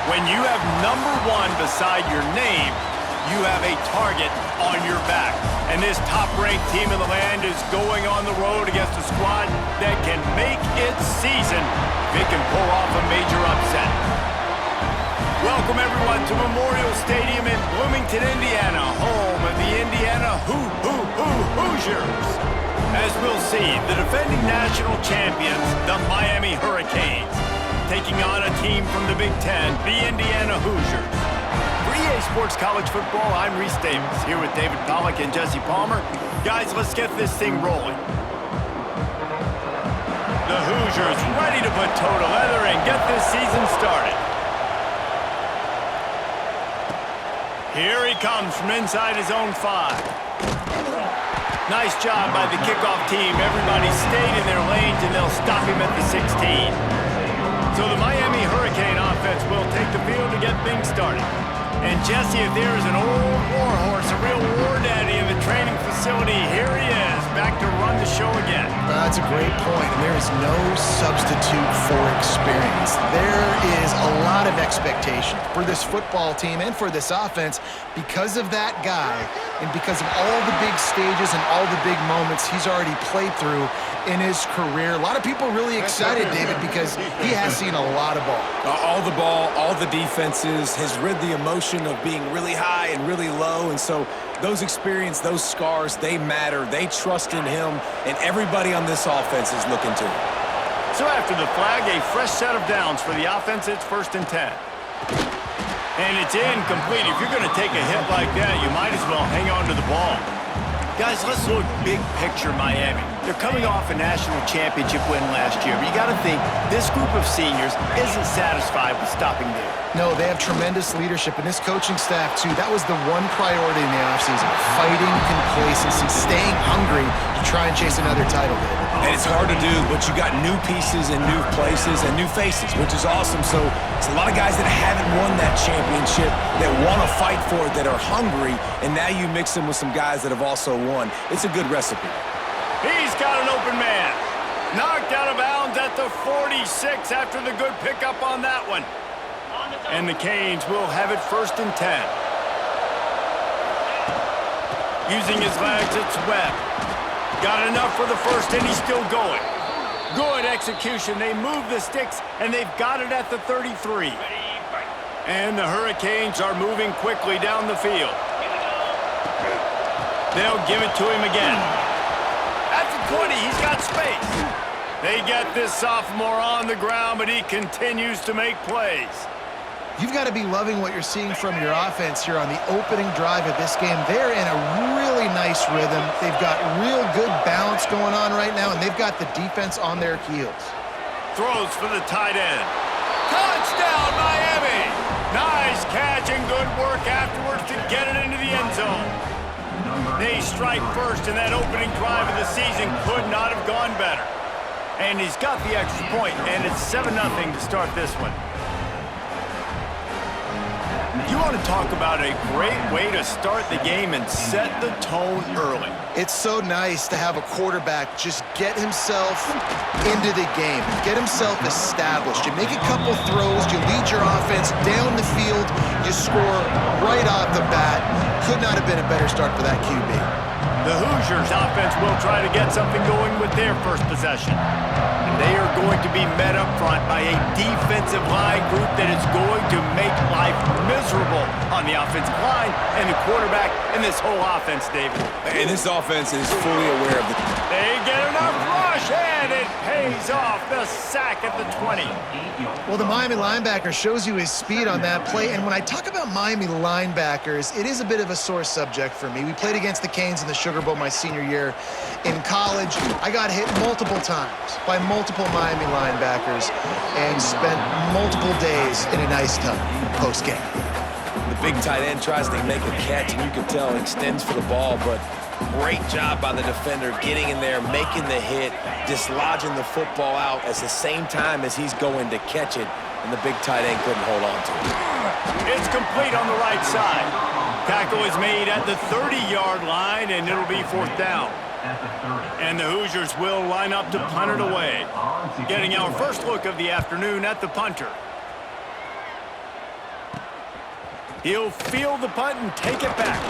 When you have number 1 beside your name, you have a target on your back. And this top-ranked team in the land is going on the road against a squad that can make its season if it can pull off a major upset. Welcome, everyone, to Memorial Stadium in Bloomington, Indiana, home of the Indiana Hoosiers. As we'll see, the defending national champions, the Miami Hurricanes, taking on a team from the Big Ten, the Indiana Hoosiers. For EA Sports College Football, I'm Reese Davis, here with David Pollack and Jesse Palmer. Guys, let's get this thing rolling. The Hoosiers ready to put toe to leather and get this season started. Here he comes from inside his own 5. Nice job by the kickoff team. Everybody stayed in their lanes, and they'll stop him at the 16. So the Miami Hurricane offense will take the field to get things started. And Jesse, if there is an old war horse, a real war daddy in the training facility, here he is, back to run the show again. That's a great point, and there is no substitute for experience. There is a lot of expectation for this football team and for this offense because of that guy and because of all the big stages and all the big moments he's already played through in his career. A lot of people really excited, David, because he has seen a lot of ball. All the ball, all the defenses, has rid the emotion of being really high and really low, and so those experience, those scars, they matter. They trust in him, and everybody on this offense is looking to him. So after the flag, a fresh set of downs for the offense. It's 1st and 10. And it's incomplete. If you're going to take a hit like that, you might as well hang on to the ball. Guys, let's look big picture Miami. They're coming off a national championship win last year, but you got to think this group of seniors isn't satisfied with stopping there. No, they have tremendous leadership, and this coaching staff, too. That was the one priority in the offseason, fighting complacency, staying hungry to try and chase another title, David. And it's hard to do, but you got new pieces and new places and new faces, which is awesome. So it's a lot of guys that haven't won that championship, that want to fight for it, that are hungry, and now you mix them with some guys that have also won. It's a good recipe. He's got an open man. Knocked out of bounds at the 46 after the good pickup on that one. And the Canes will have it 1st and 10. Using his legs, it's Webb. Got enough for the first, and he's still going. Good execution. They move the sticks, and they've got it at the 33. And the Hurricanes are moving quickly down the field. They'll give it to him again. At the 20, he's got space. They get this sophomore on the ground, but he continues to make plays. You've got to be loving what you're seeing from your offense here on the opening drive of this game. They're in a really nice rhythm. They've got real good balance going on right now, and they've got the defense on their heels. Throws for the tight end. Touchdown, Miami! Nice catch and good work afterwards to get it into the end zone. They strike first, and that opening drive of the season could not have gone better. And he's got the extra point, and it's 7-0 to start this one. You want to talk about a great way to start the game and set the tone early. It's so nice to have a quarterback just get himself into the game, get himself established. You make a couple throws, you lead your offense down the field, you score right off the bat. Could not have been a better start for that QB. The Hoosiers offense will try to get something going with their first possession. And they are going to be met up front by a defensive line group that is going to make life miserable on the offensive line and the quarterback and this whole offense, David. And this offense is fully aware of the... They get enough rush, and it pays off the sack at the 20. Well, the Miami linebacker shows you his speed on that play, and when I talk about Miami linebackers, it is a bit of a sore subject for me. We played against the Canes in the Sugar Bowl my senior year in college. I got hit multiple times by multiple Miami linebackers and spent multiple days in an ice tub post-game. The big tight end tries to make a catch, and you can tell extends for the ball, but great job by the defender getting in there, making the hit, dislodging the football out at the same time as he's going to catch it, and the big tight end couldn't hold on to it. It's complete on the right side. Tackle is made at the 30-yard line, and it'll be 4th down. And the Hoosiers will line up to punt it away. Getting our first look of the afternoon at the punter. He'll field the punt and take it back.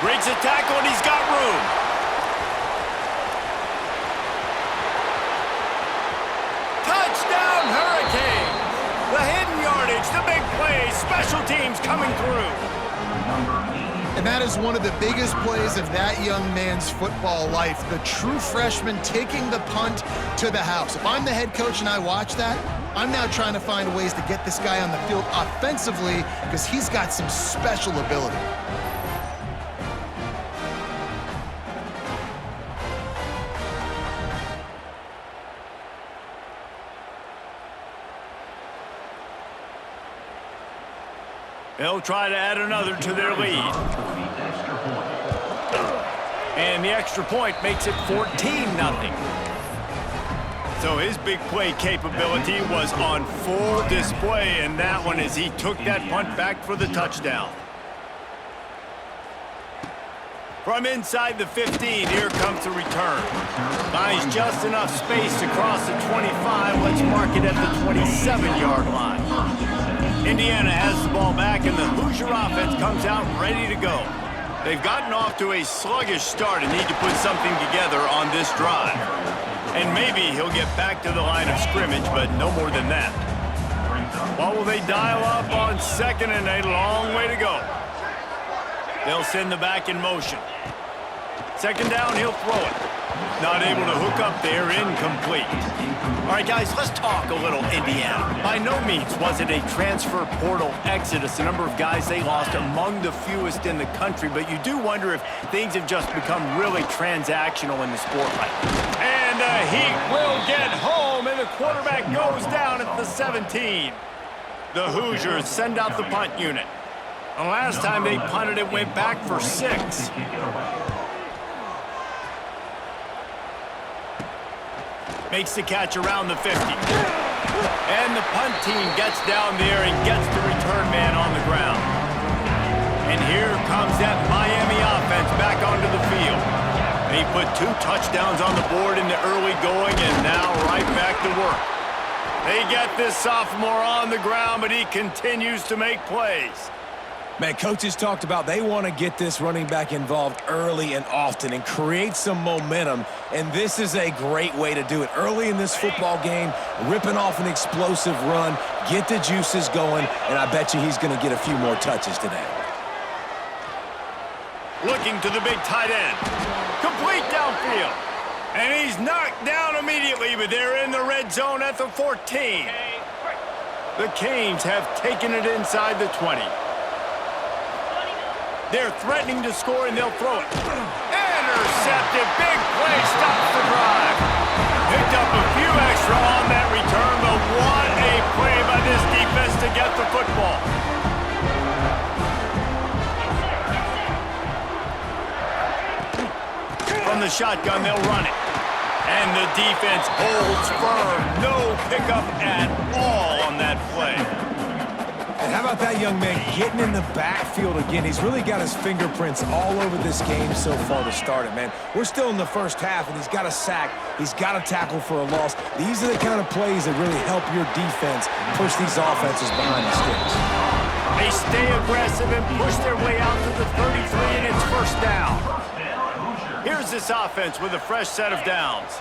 Breaks a tackle, and he's got room. Touchdown, Hurricanes! The hidden yardage, the big plays, special teams coming through. And that is one of the biggest plays of that young man's football life. The true freshman taking the punt to the house. If I'm the head coach and I watch that, I'm now trying to find ways to get this guy on the field offensively because he's got some special ability. They'll try to add another to their lead. And the extra point makes it 14-0. So his big play capability was on full display in that one as he took that punt back for the touchdown. From inside the 15, here comes the return. Finds just enough space to cross the 25. Let's mark it at the 27-yard line. Indiana has the ball back, and the Hoosier offense comes out ready to go. They've gotten off to a sluggish start and need to put something together on this drive. And maybe he'll get back to the line of scrimmage, but no more than that. What will they dial up on 2nd and a long way to go? They'll send the back in motion. 2nd down, he'll throw it. Not able to hook up there, incomplete. All right, guys, let's talk a little Indiana. By no means was it a transfer portal exodus. The number of guys they lost among the fewest in the country, but you do wonder if things have just become really transactional in the sport right now. And the Heat will get home, and the quarterback goes down at the 17. The Hoosiers send out the punt unit. The last time they punted, it went back for 6. Makes the catch around the 50. And the punt team gets down there and gets the return man on the ground. And here comes that Miami offense back onto the field. They put 2 touchdowns on the board in the early going and now right back to work. They get this sophomore on the ground, but he continues to make plays. Man, coaches talked about they want to get this running back involved early and often and create some momentum, and this is a great way to do it. Early in this football game, ripping off an explosive run, get the juices going, and I bet you he's going to get a few more touches today. Looking to the big tight end. Complete downfield. And he's knocked down immediately, but they're in the red zone at the 14. The Canes have taken it inside the 20. They're threatening to score, and they'll throw it. Intercepted. Big play. Stops the drive. Picked up a few extra on that return, but what a play by this defense to get the football. From the shotgun, they'll run it. And the defense holds firm. No pickup at all on that play. And how about that young man getting in the backfield again? He's really got his fingerprints all over this game so far to start it, man. We're still in the first half, and he's got a sack. He's got a tackle for a loss. These are the kind of plays that really help your defense push these offenses behind the sticks. They stay aggressive and push their way out to the 33, and it's 1st down. Here's this offense with a fresh set of downs.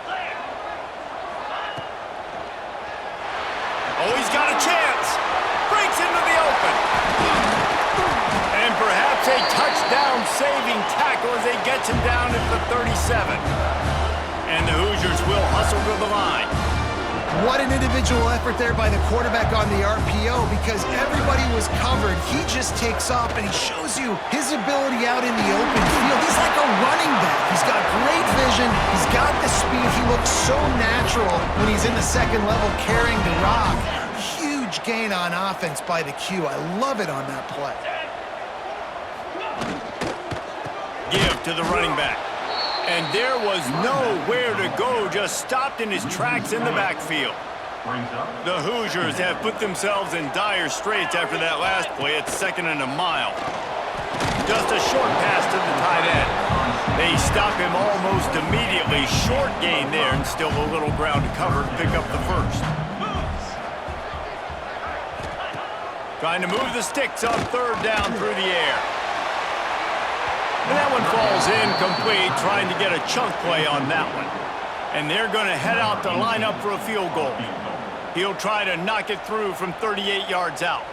Oh, he's got a chance. Breaks into the open. And perhaps a touchdown-saving tackle as he gets him down at the 37. And the Hoosiers will hustle to the line. What an individual effort there by the quarterback on the RPO because everybody was covered. He just takes off, and he shows you his ability out in the open field. He's like a running back. He's got great vision. He's got the speed. He looks so natural when he's in the 2nd level carrying the rock. Huge gain on offense by the Q. I love it on that play. Give to the running back. And there was nowhere to go, just stopped in his tracks in the backfield. The Hoosiers have put themselves in dire straits after that last play at 2nd and a mile. Just a short pass to the tight end. They stop him almost immediately. Short gain there, and still a little ground to cover to pick up the 1st. Trying to move the sticks on third down through the air. And that one falls incomplete, trying to get a chunk play on that one. And they're going to head out to line up for a field goal. He'll try to knock it through from 38 yards out.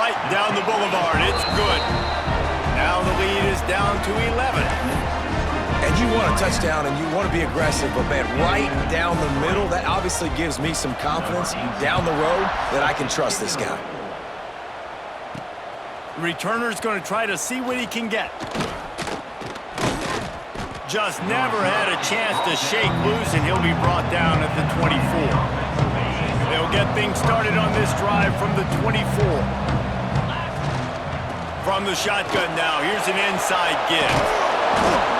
Right down the boulevard. It's good. Now the lead is down to 11. And you want a touchdown and you want to be aggressive, but man, right down the middle, that obviously gives me some confidence down the road that I can trust this guy. The returner's going to try to see what he can get. Just never had a chance to shake loose, and he'll be brought down at the 24. They'll get things started on this drive from the 24. From the shotgun now, here's an inside give.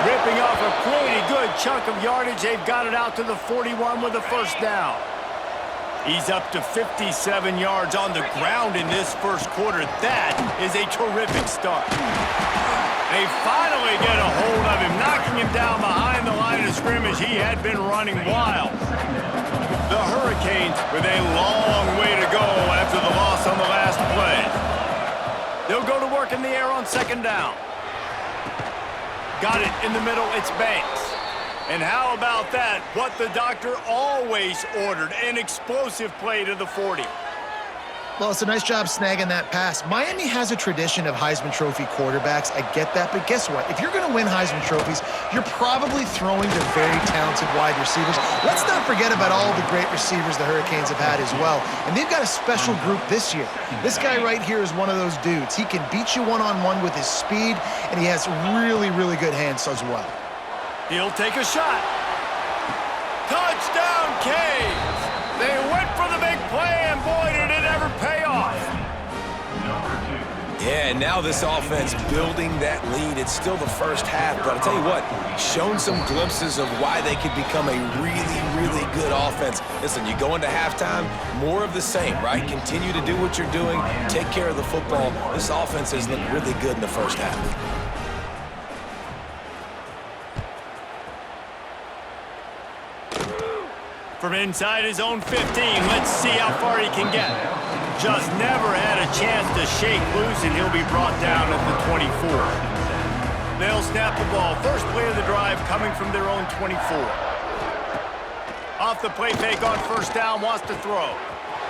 Ripping off a pretty good chunk of yardage. They've got it out to the 41 with a first down. He's up to 57 yards on the ground in this first quarter. That is a terrific start. They finally get a hold of him, knocking him down behind the line of scrimmage. He had been running wild. The Hurricanes with a long way to go after the loss on the last play. They'll go to work in the air on second down. Got it in the middle, it's Banks. And how about that? What the doctor always ordered, an explosive play to the 40. Well, it's a nice job snagging that pass. Miami has a tradition of Heisman Trophy quarterbacks. I get that, but guess what? If you're going to win Heisman Trophies, you're probably throwing to very talented wide receivers. Let's not forget about all the great receivers the Hurricanes have had as well. And they've got a special group this year. This guy right here is one of those dudes. He can beat you one-on-one with his speed, and he has really, really good hands as well. He'll take a shot. Touchdown, Canes! They went for the big play, and boy, did it ever pay off. Yeah, and now this offense building that lead. It's still the first half, but I'll tell you what, shown some glimpses of why they could become a really, really good offense. Listen, you go into halftime, more of the same, right? Continue to do what you're doing, take care of the football. This offense has looked really good in the first half. From inside his own 15, let's see how far he can get. Just never had a chance to shake loose, and he'll be brought down at the 24. They'll snap the ball. First play of the drive coming from their own 24. Off the play fake on first down, wants to throw.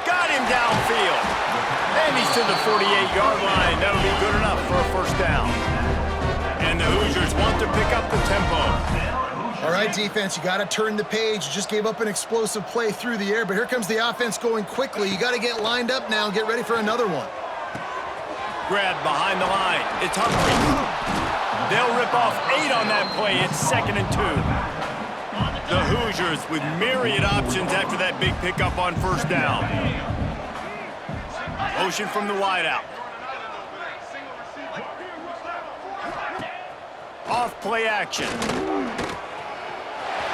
Got him downfield. And he's to the 48-yard line. That'll be good enough for a first down. And the Hoosiers want to pick up the tempo. All right, defense, you got to turn the page. You just gave up an explosive play through the air, but here comes the offense going quickly. You got to get lined up now and get ready for another one. Grabbed behind the line. It's Humphrey. They'll rip off 8 on that play. It's 2nd and 2. The Hoosiers with myriad options after that big pickup on first down. Motion from the wideout. Off play action.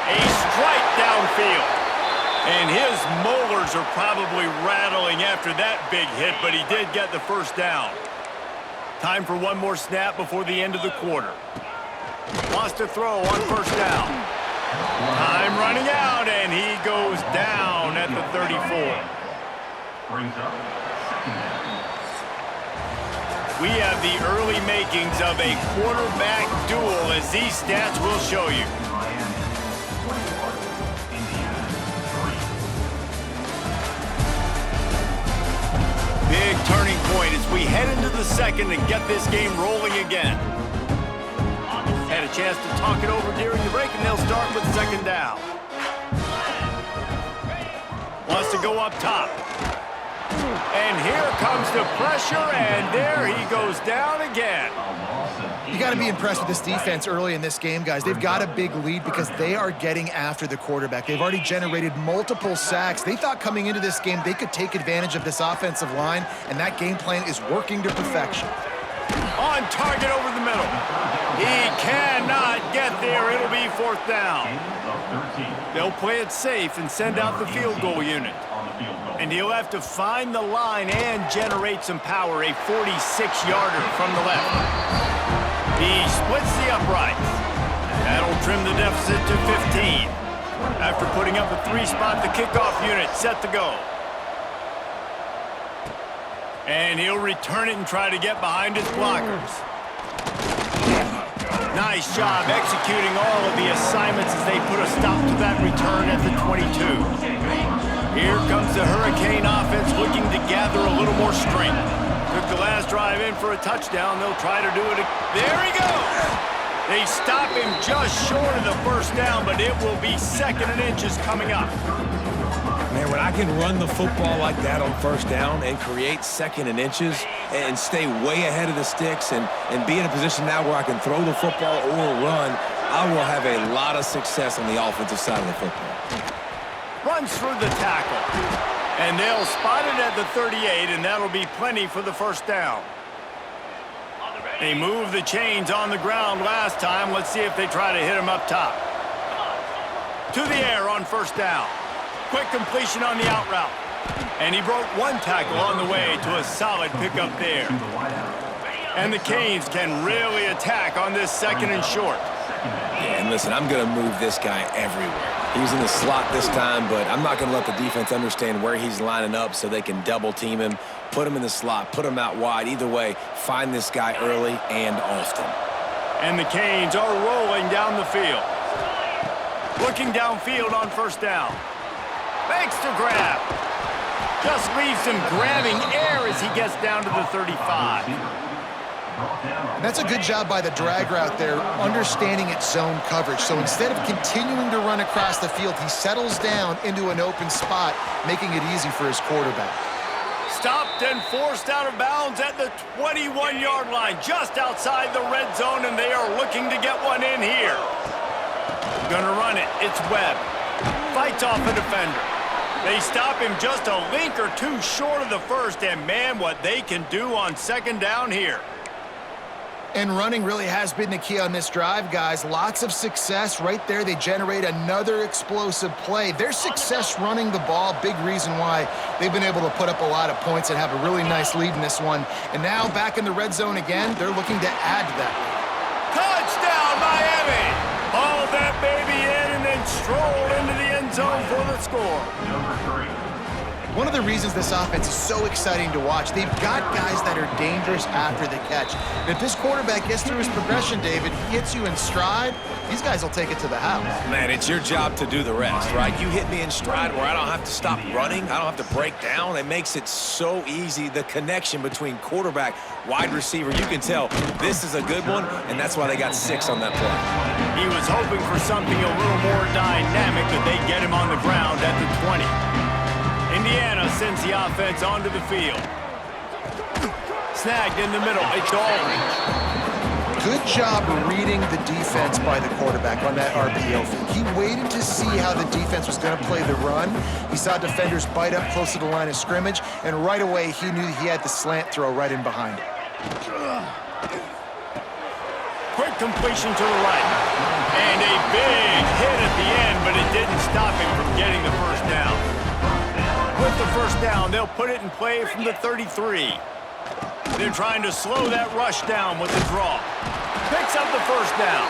A strike downfield. And his molars are probably rattling after that big hit, but he did get the first down. Time for one more snap before the end of the quarter. Wants to throw on first down. Time running out, and he goes down at the 34. We have the early makings of a quarterback duel, as these stats will show you. Big turning point as we head into the second and get this game rolling again. Had a chance to talk it over during the break, and they'll start with second down. Wants to go up top. And here comes the pressure, and there he goes down again. You got to be impressed with this defense early in this game, guys. They've got a big lead because they are getting after the quarterback. They've already generated multiple sacks. They thought coming into this game they could take advantage of this offensive line, and that game plan is working to perfection. On target over the middle. He cannot get there. It'll be fourth down. They'll play it safe and send out the field goal unit. And he'll have to find the line and generate some power. A 46-yarder from the left. He splits the uprights. That'll trim the deficit to 15. After putting up a 3-spot, the kickoff unit set to go. And he'll return it and try to get behind his blockers. Nice job executing all of the assignments as they put a stop to that return at the 22. Here comes the Hurricane offense looking to gather a little more strength. Took the last drive in for a touchdown. They'll try to do it. There he goes. They stop him just short of the first down, but it will be 2nd and inches coming up. Man, when I can run the football like that on first down and create 2nd and inches and stay way ahead of the sticks and be in a position now where I can throw the football or run, I will have a lot of success on the offensive side of the football. Runs through the tackle. And they'll spot it at the 38, and that'll be plenty for the first down. They moved the chains on the ground last time. Let's see if they try to hit him up top. To the air on first down. Quick completion on the out route. And he broke one tackle on the way to a solid pickup there. And the Canes can really attack on this 2nd and short. Yeah, and listen, I'm going to move this guy everywhere. He was in the slot this time, but I'm not going to let the defense understand where he's lining up so they can double team him, put him in the slot, put him out wide. Either way, find this guy early and often. And the Canes are rolling down the field. Looking downfield on first down. Makes the grab. Just leaves him grabbing air as he gets down to the 35. That's a good job by the drag route there, understanding its zone coverage. So instead of continuing to run across the field, he settles down into an open spot, making it easy for his quarterback. Stopped and forced out of bounds at the 21-yard line, just outside the red zone, and they are looking to get one in here. Gonna run it. It's Webb. Fights off a defender. They stop him just a link or two short of the first, and man, what they can do on 2nd down here. And running really has been the key on this drive, guys. Lots of success right there. They generate another explosive play. Their success running the ball, big reason why they've been able to put up a lot of points and have a really nice lead in this one. And now back in the red zone again, they're looking to add to that. Touchdown, Miami! Hauled that baby in and then strolled into the end zone for the score. One of the reasons this offense is so exciting to watch, they've got guys that are dangerous after the catch. And if this quarterback gets through his progression, David, he hits you in stride, these guys will take it to the house. Man, it's your job to do the rest, right? You hit me in stride where I don't have to stop running. I don't have to break down. It makes it so easy, the connection between quarterback, wide receiver. You can tell this is a good one, and that's why they got 6 on that play. He was hoping for something a little more dynamic, but they get him on the ground at the 20. Indiana sends the offense onto the field. Snagged in the middle. It's Aldridge. Good job reading the defense by the quarterback on that RPO feed. He waited to see how the defense was going to play the run. He saw defenders bite up close to the line of scrimmage, and right away he knew he had the slant throw right in behind it. Quick completion to the right. And a big hit at the end, but it didn't stop him from getting the first down. With the first down, they'll put it in play from the 33. They're trying to slow that rush down with the draw. Picks up the first down.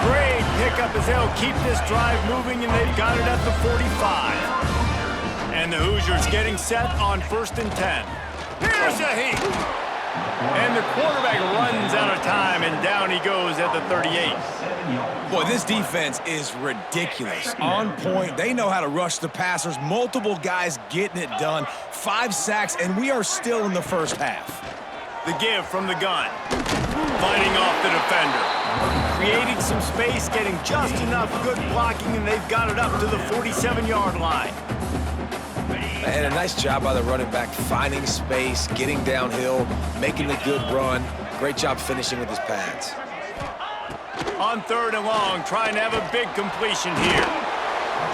Great pickup as they'll keep this drive moving, and they've got it at the 45. And the Hoosiers getting set on 1st and 10. Here's a heat. And the quarterback runs out of time, and down he goes at the 38. Boy, this defense is ridiculous. On point. They know how to rush the passers. Multiple guys getting it done. 5 sacks, and we are still in the first half. The give from the gun. Fighting off the defender. Creating some space, getting just enough good blocking, and they've got it up to the 47-yard line. And a nice job by the running back, finding space, getting downhill, making a good run. Great job finishing with his pads. On 3rd and long, trying to have a big completion here.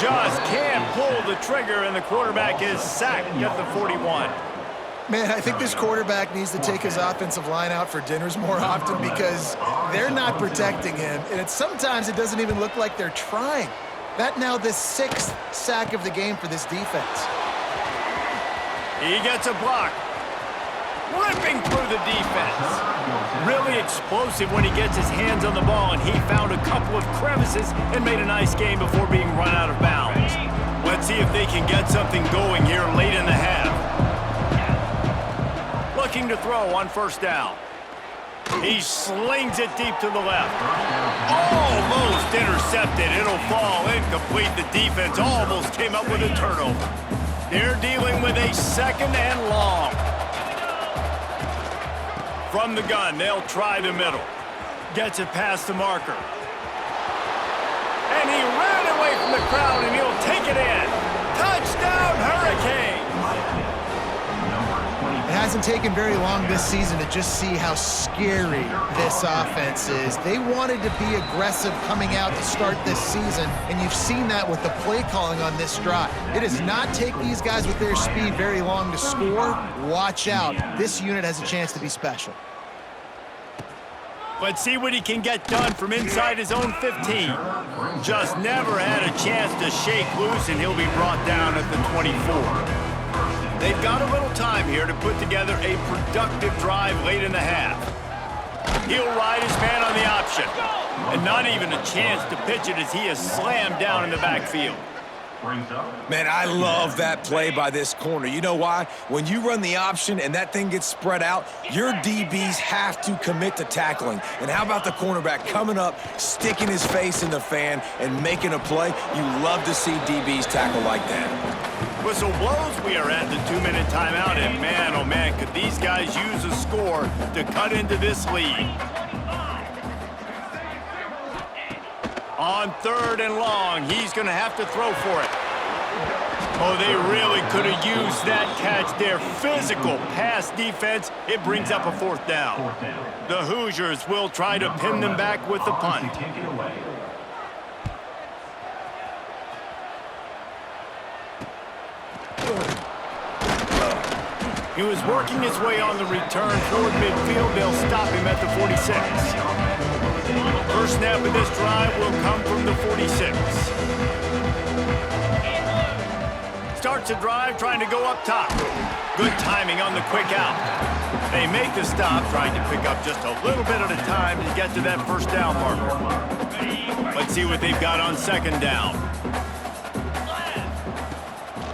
Just can't pull the trigger, and the quarterback is sacked at the 41. Man, I think this quarterback needs to take his offensive line out for dinners more often because they're not protecting him. And sometimes it doesn't even look like they're trying. That now the 6th sack of the game for this defense. He gets a block. Ripping through the defense. Really explosive when he gets his hands on the ball, and he found a couple of crevices and made a nice game before being run out of bounds. Let's see if they can get something going here late in the half. looking to throw on first down. He slings it deep to the left. Almost intercepted. It'll fall incomplete. The defense almost came up with a turnover. They're dealing with a second and long. From the gun, they'll try the middle. Gets it past the marker. And he ran away from the crowd, and he'll take it in. Touchdown, Hurricanes! It hasn't taken very long this season to just see how scary this offense is. They wanted to be aggressive coming out to start this season, and you've seen that with the play calling on this drive. It does not take these guys with their speed very long to score. Watch out. This unit has a chance to be special. Let's see what he can get done from inside his own 15. Just never had a chance to shake loose, and he'll be brought down at the 24. They've got a little time here to put together a productive drive late in the half. He'll ride his man on the option. And not even a chance to pitch it as he is slammed down in the backfield. Man, I love that play by this corner. You know why? When you run the option and that thing gets spread out, your DBs have to commit to tackling. And how about the cornerback coming up, sticking his face in the fan, and making a play? You love to see DBs tackle like that. Whistle blows, we are at the 2-minute timeout, and man, oh man, could these guys use a score to cut into this lead. On third and long, he's going to have to throw for it. Oh, they really could have used that catch there. Physical pass defense, it brings up a fourth down. The Hoosiers will try to pin them back with the punt. He was working his way on the return toward midfield. They'll stop him at the 46. First snap of this drive will come from the 46. Starts the drive trying to go up top. Good timing on the quick out. They make the stop, trying to pick up just a little bit at a time to get to that first down marker. Let's see what they've got on second down.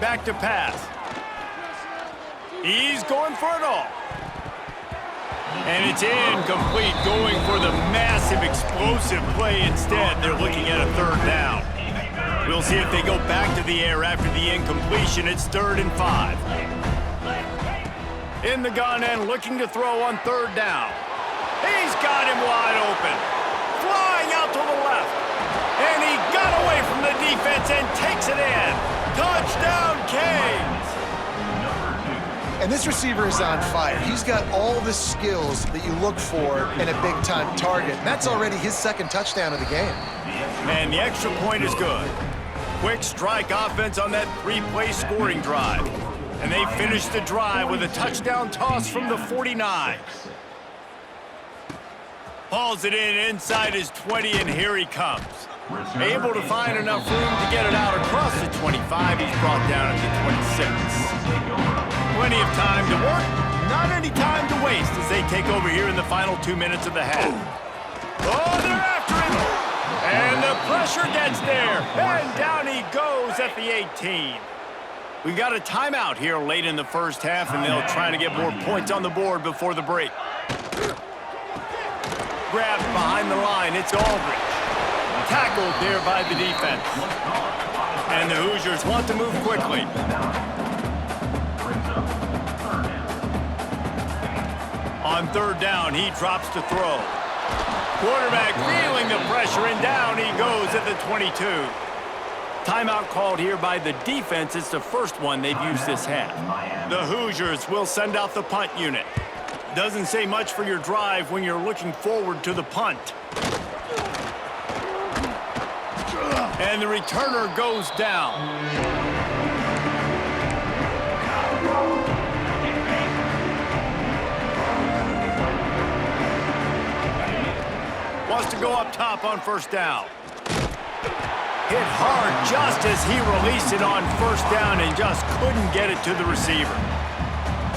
Back to pass. He's going for it all. And it's incomplete, going for the massive explosive play instead. They're looking at a third down. We'll see if they go back to the air after the incompletion. It's 3rd and 5. In the gun and looking to throw on third down. He's got him wide open. Flying out to the left. And he got away from the defense and takes it in. Touchdown, Canes! And this receiver is on fire. He's got all the skills that you look for in a big-time target. That's already his second touchdown of the game. And the extra point is good. Quick strike offense on that 3-play scoring drive. And they finish the drive with a touchdown toss from the 49. Hauls it in inside his 20, and here he comes. Able to find enough room to get it out across the 25. He's brought down at the 26. Plenty of time to work, not any time to waste as they take over here in the final 2 minutes of the half. Oh, they're after him! And the pressure gets there, and down he goes at the 18. We've got a timeout here late in the first half, and they'll try to get more points on the board before the break. Grabbed behind the line, it's Aldridge. Tackled there by the defense. And the Hoosiers want to move quickly. On third down, he drops to throw. Quarterback feeling the pressure, and down he goes at the 22. Timeout called here by the defense. It's the first one they've used this half. The Hoosiers will send out the punt unit. Doesn't say much for your drive when you're looking forward to the punt. And the returner goes down. Wants to go up top on first down. Hit hard just as he released it on first down and just couldn't get it to the receiver.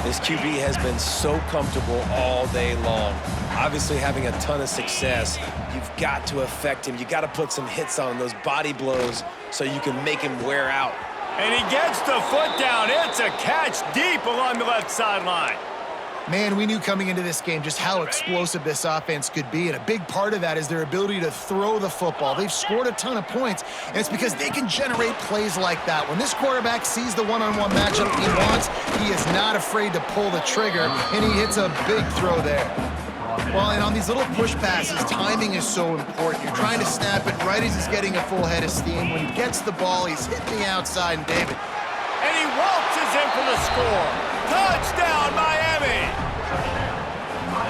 This QB has been so comfortable all day long. Obviously having a ton of success. You've got to affect him. You got to put some hits on those body blows so you can make him wear out. And he gets the foot down. It's a catch deep along the left sideline. Man, we knew coming into this game just how explosive this offense could be, and a big part of that is their ability to throw the football. They've scored a ton of points, and it's because they can generate plays like that. When this quarterback sees the one-on-one matchup he wants, he is not afraid to pull the trigger, and he hits a big throw there. Well, and on these little push passes, timing is so important. You're trying to snap it right as he's getting a full head of steam. When he gets the ball, he's hitting the outside, and David. And he waltzes in for the score. Touchdown, Miami!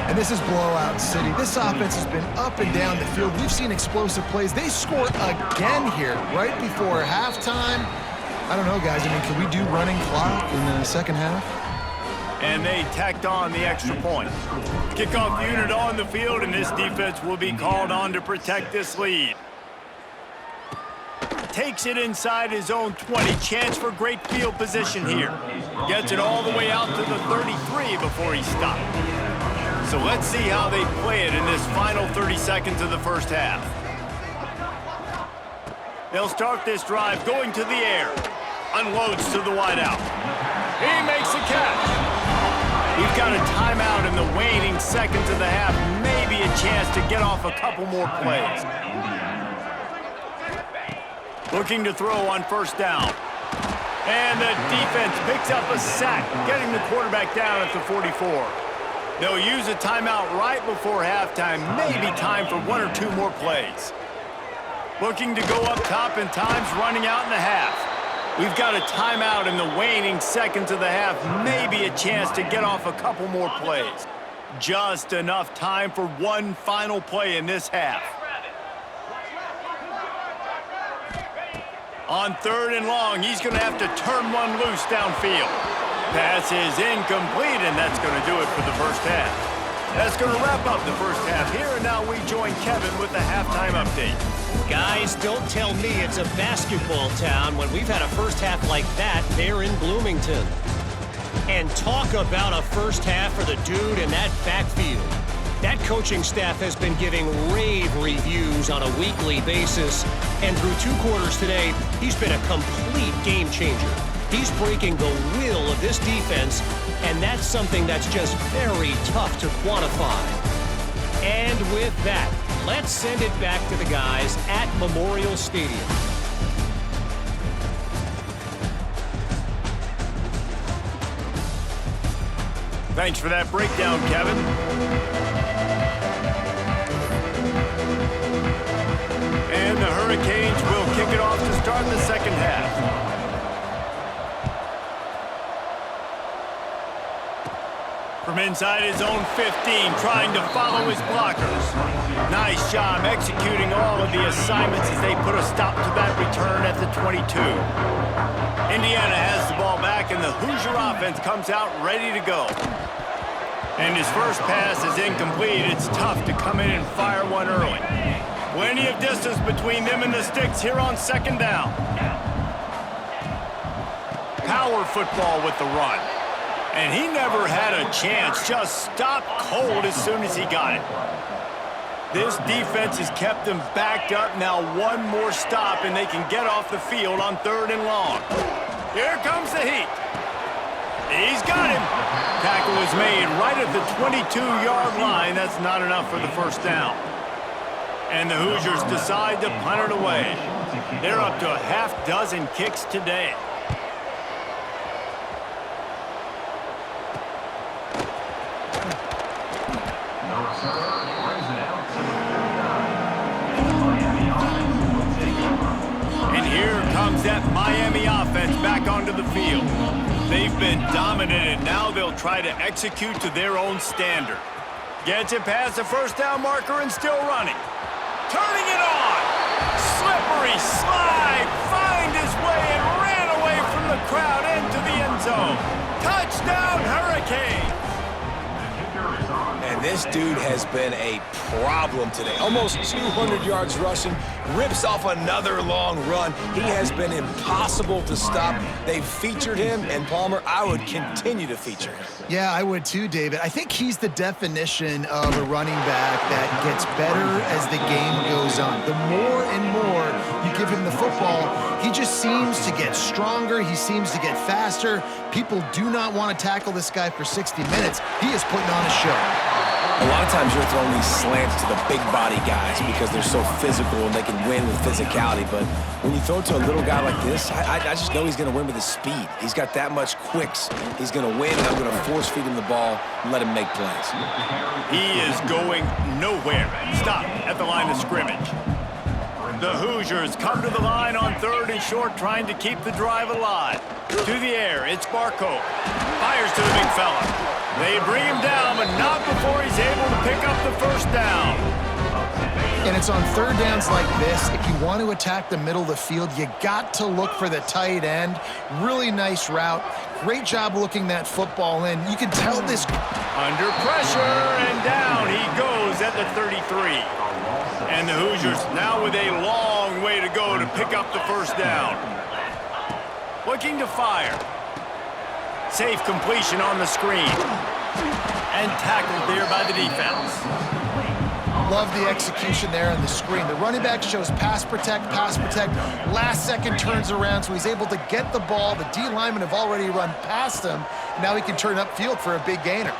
And this is blowout city. This offense has been up and down the field. We've seen explosive plays. They score again here right before halftime. I don't know, guys. I mean, can we do running clock in the second half? And they tacked on the extra point. Kickoff unit on the field, and this defense will be called on to protect this lead. Takes it inside his own 20. Chance for great field position here. Gets it all the way out to the 33 before he stopped. So let's see how they play it in this final 30 seconds of the first half. They'll start this drive going to the air. Unloads to the wideout. He makes the catch. We've got a timeout in the waning seconds of the half. Maybe a chance to get off a couple more plays. Looking to throw on first down. And the defense picks up a sack, getting the quarterback down at the 44. They'll use a timeout right before halftime. Maybe time for one or two more plays. Looking to go up top, and time's running out in the half. We've got a timeout in the waning seconds of the half. Maybe a chance to get off a couple more plays. Just enough time for one final play in this half. On third and long, he's going to have to turn one loose downfield. Pass is incomplete, and that's going to do it for the first half. That's going to wrap up the first half here, and now we join Kevin with the halftime update. Guys, don't tell me it's a basketball town when we've had a first half like that there in Bloomington. And talk about a first half for the dude in that backfield. That coaching staff has been giving rave reviews on a weekly basis. And through 2 quarters today, he's been a complete game changer. He's breaking the will of this defense, and that's something that's just very tough to quantify. And with that, let's send it back to the guys at Memorial Stadium. Thanks for that breakdown, Kevin. And the Hurricanes will kick it off to start the second half. From inside his own 15, trying to follow his blockers. Nice job executing all of the assignments as they put a stop to that return at the 22. Indiana has the ball back, and the Hoosier offense comes out ready to go. And his first pass is incomplete. It's tough to come in and fire one early. Plenty of distance between them and the sticks here on second down. Power football with the run. And he never had a chance, just stopped cold as soon as he got it. This defense has kept them backed up. Now one more stop, and they can get off the field on third and long. Here comes the heat. He's got him. Tackle is made right at the 22-yard line. That's not enough for the first down. And the Hoosiers decide to punt it away. They're up to a half-dozen kicks today. And here comes that Miami offense back onto the field. They've been dominant, and now they'll try to execute to their own standard. Gets it past the first down marker and still running. Turning it on. Slippery slide. Find his way and ran away from the crowd into the end zone. Touchdown, Hurricanes. And this dude has been a problem today. Almost 200 yards rushing, rips off another long run. He has been impossible to stop. They've featured him, and Palmer, I would continue to feature him. Yeah, I would too, David. I think he's the definition of a running back that gets better as the game goes on. The more and more you give him the football, he just seems to get stronger. He seems to get faster. People do not want to tackle this guy for 60 minutes. He is putting on a show. A lot of times you're throwing these slants to the big body guys because they're so physical and they can win with physicality. But when you throw it to a little guy like this, I just know he's going to win with his speed. He's got that much quicks. He's going to win, and I'm going to force feed him the ball and let him make plays. He is going nowhere. Stop at the line of scrimmage. The Hoosiers come to the line on 3rd and short, trying to keep the drive alive. To the air, it's Barco. Fires to the big fella. They bring him down, but not before he's able to pick up the first down. And it's on 3rd downs like this. If you want to attack the middle of the field, you got to look for the tight end. Really nice route. Great job looking that football in. You can tell this. Under pressure, and down he goes at the 33. And the Hoosiers now with a long way to go to pick up the first down. Looking to fire. Safe completion on the screen. And tackled there by the defense. Love the execution there on the screen. The running back shows pass protect, pass protect. Last second turns around, so he's able to get the ball. The D linemen have already run past him. Now he can turn upfield for a big gainer.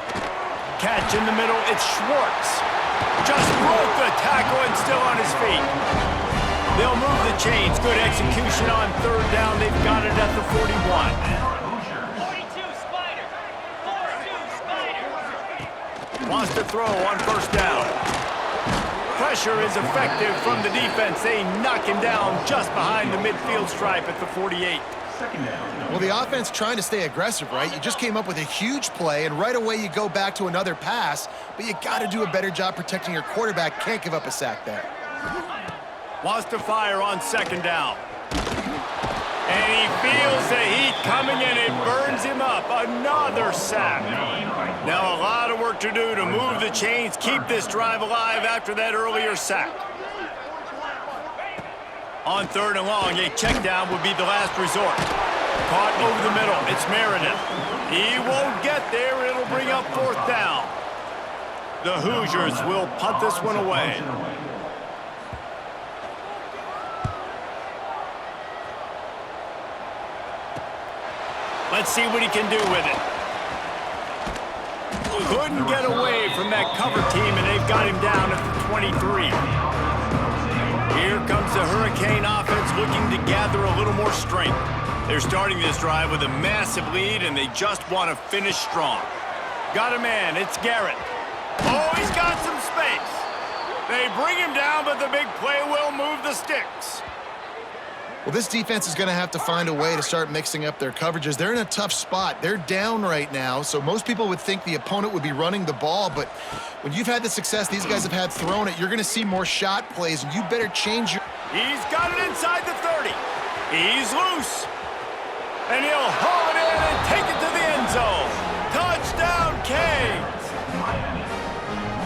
Catch in the middle, it's Schwartz. Just broke the tackle and still on his feet. They'll move the chains. Good execution on 3rd down. They've got it at the 41. 42 Spider. 42 Spider. Wants to throw on 1st down. Pressure is effective from the defense. They knock him down just behind the midfield stripe at the 48. Well, the offense trying to stay aggressive, right? You just came up with a huge play, and right away you go back to another pass, but you got to do a better job protecting your quarterback. Can't give up a sack there. Wants to fire on 2nd down. And he feels the heat coming, and it burns him up. Another sack. Now a lot of work to do to move the chains, keep this drive alive after that earlier sack. On 3rd and long, a check down would be the last resort. Caught over the middle, it's Meredith. He won't get there, it'll bring up 4th down. The Hoosiers will punt this one away. Let's see what he can do with it. Couldn't get away from that cover team, and they've got him down at the 23. Here comes the Hurricane offense looking to gather a little more strength. They're starting this drive with a massive lead, and they just want to finish strong. Got a man, it's Garrett. Oh, he's got some space. They bring him down, but the big play will move the sticks. Well, this defense is going to have to find a way to start mixing up their coverages. They're in a tough spot. They're down right now, so most people would think the opponent would be running the ball, but when you've had the success these guys have had throwing it, you're going to see more shot plays, and you better change your... He's got it inside the 30. He's loose. And he'll haul it in and take it to the end zone. Touchdown, Canes.